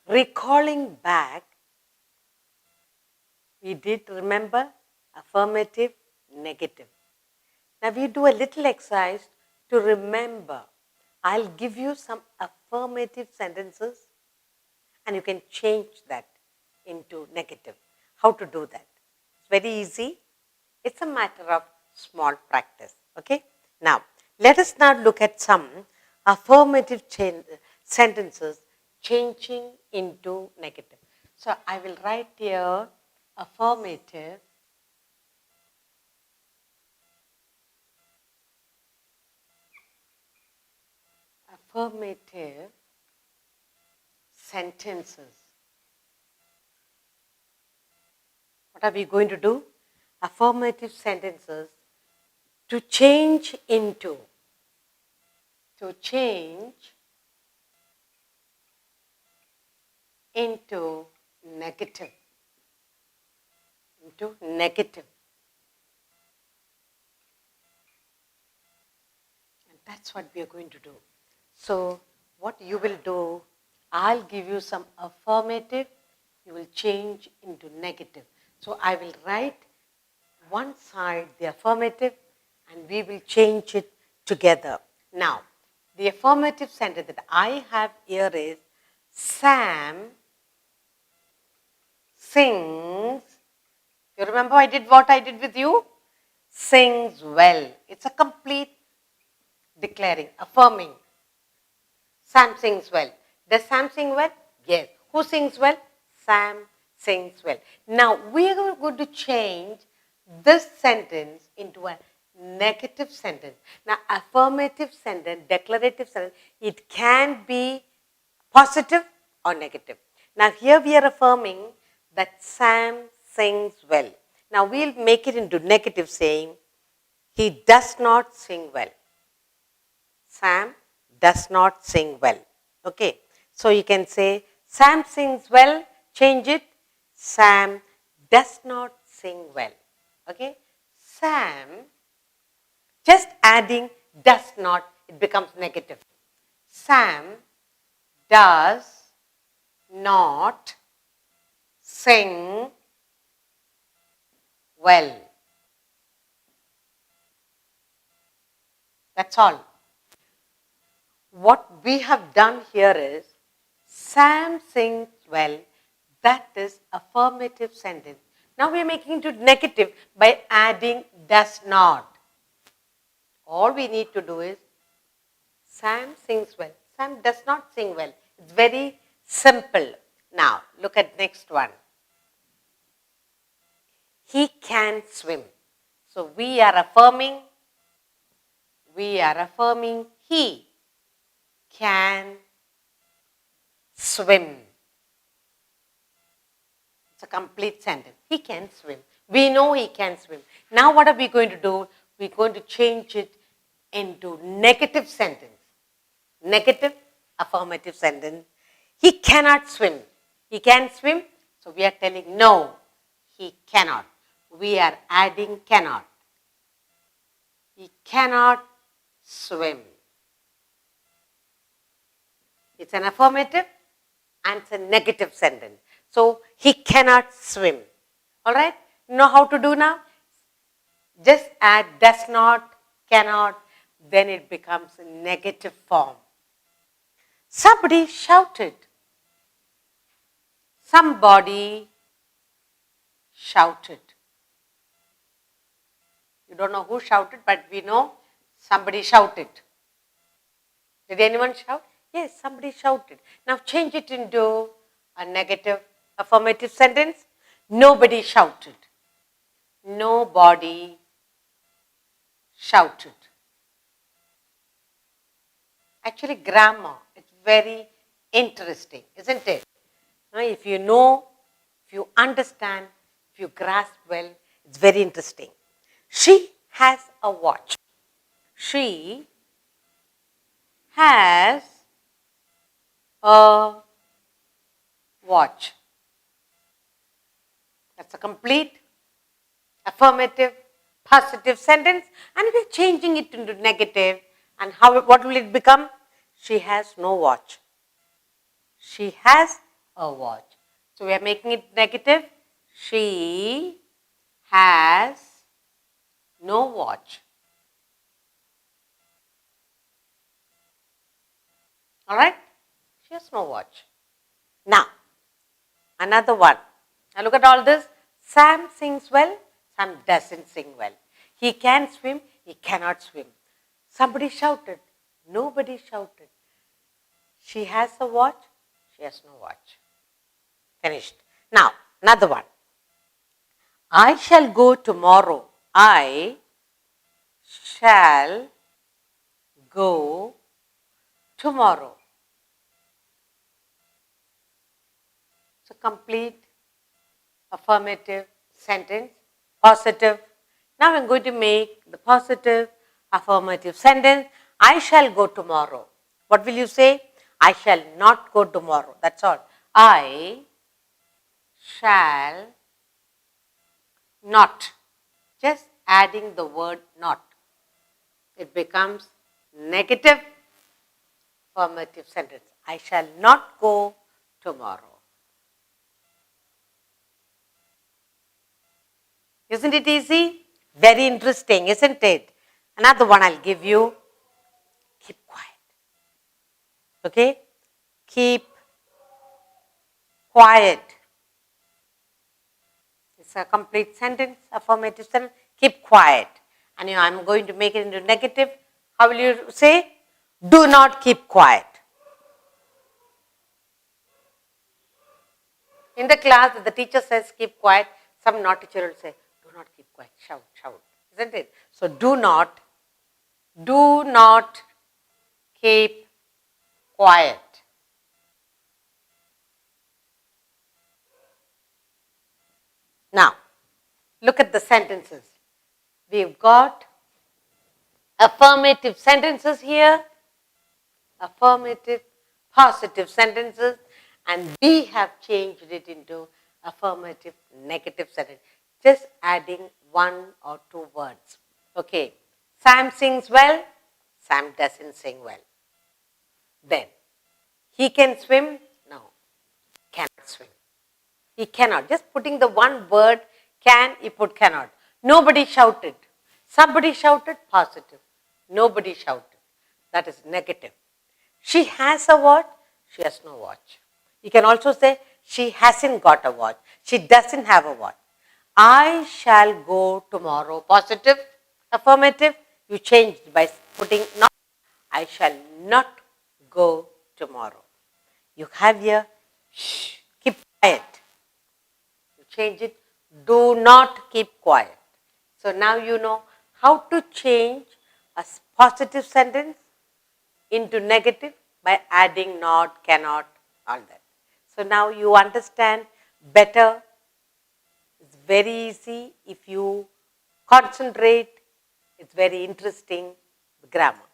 recalling back, we did remember affirmative, negative. Now we do a little exercise to remember. I'll give you some affirmative sentences and you can change that into negative. How to do that? It's very easy. It's a matter of small practice. Okay? Now, let us now look at some affirmative sentences changing into negative. So, I will write here affirmative sentences. What are we going to do? Affirmative sentences to change into negative. And that's what we are going to do. So, what you will do, I'll give you some affirmative, you will change into negative. So, I will write one side the affirmative and we will change it together. Now, the affirmative sentence that I have here is Sam sings. You remember I did what I did with you? Sings well. It's a complete declaring, affirming. Sam sings well. Does Sam sing well? Yes. Who sings well? Sam sings well. Now, we are going to change this sentence into a negative sentence. Now, affirmative sentence, declarative sentence, it can be positive or negative. Now, here we are affirming that Sam sings well. Now, we'll make it into negative saying, he does not sing well. Sam does not sing well. Okay. So, you can say, Sam sings well, change it. Sam does not sing well. Okay. Sam, just adding does not, it becomes negative. Sam does not sing well. That's all. What we have done here is, Sam sings well, that is affirmative sentence. Now we are making it negative by adding does not. All we need to do is, Sam sings well. Sam does not sing well. It's very simple. Now, look at next one. He can swim. So, we are affirming he can swim. It's a complete sentence. He can swim. We know he can swim. Now, what are we going to do? We're going to change it into negative sentence. Negative, affirmative sentence. He cannot swim. He can swim. So we are telling no, he cannot. We are adding cannot. He cannot swim. It's an affirmative and it's a negative sentence. So he cannot swim. Alright? Know how to do now? Just add does not, cannot, then it becomes a negative form. Somebody shouted. Somebody shouted. You don't know who shouted, but we know somebody shouted. Did anyone shout? Yes, somebody shouted. Now change it into a negative affirmative sentence. Nobody shouted. Nobody shouted. Actually, grammar, it's very interesting, isn't it? If you know, if you understand, if you grasp well, it's very interesting. She has a watch. She has a watch. That's a complete affirmative, positive sentence, and we're changing it into negative. And what will it become? She has no watch. She has a watch. So we are making it negative. She has no watch. All right? She has no watch. Now, another one. Now look at all this. Sam sings well, Sam doesn't sing well. He can swim, he cannot swim. Somebody shouted, nobody shouted. She has a watch, she has no watch. Finished. Now, another one. I shall go tomorrow. I shall go tomorrow. It's a complete affirmative sentence, positive. Now I'm going to make the positive affirmative sentence. I shall go tomorrow. What will you say? I shall not go tomorrow. That's all. I shall not. Just adding the word not. It becomes negative affirmative sentence. I shall not go tomorrow. Isn't it easy? Very interesting, isn't it? Another one I'll give you. Keep quiet. Okay? Keep quiet. It's a complete sentence, affirmative sentence. Keep quiet. And I'm going to make it into negative. How will you say? Do not keep quiet. In the class, if the teacher says keep quiet, some naughty children will say, do not keep quiet, shout, shout. Isn't it? So do not keep quiet. Now, look at the sentences. We've got affirmative sentences here, affirmative, positive sentences, and we have changed it into affirmative, negative sentence. Just adding one or two words. Okay, Sam sings well, Sam doesn't sing well. Then, he can swim? No, cannot swim. He cannot. Just putting the one word can, he put cannot. Nobody shouted. Somebody shouted, positive. Nobody shouted. That is negative. She has a watch, she has no watch. You can also say, she hasn't got a watch. She doesn't have a watch. I shall go tomorrow. Positive, affirmative. You changed by putting not. I shall not go tomorrow. You have here, shh, keep quiet. You change it, do not keep quiet. So now you know how to change a positive sentence into negative by adding not, cannot, all that. So now you understand better. It's very easy if you concentrate. It's very interesting, the grammar.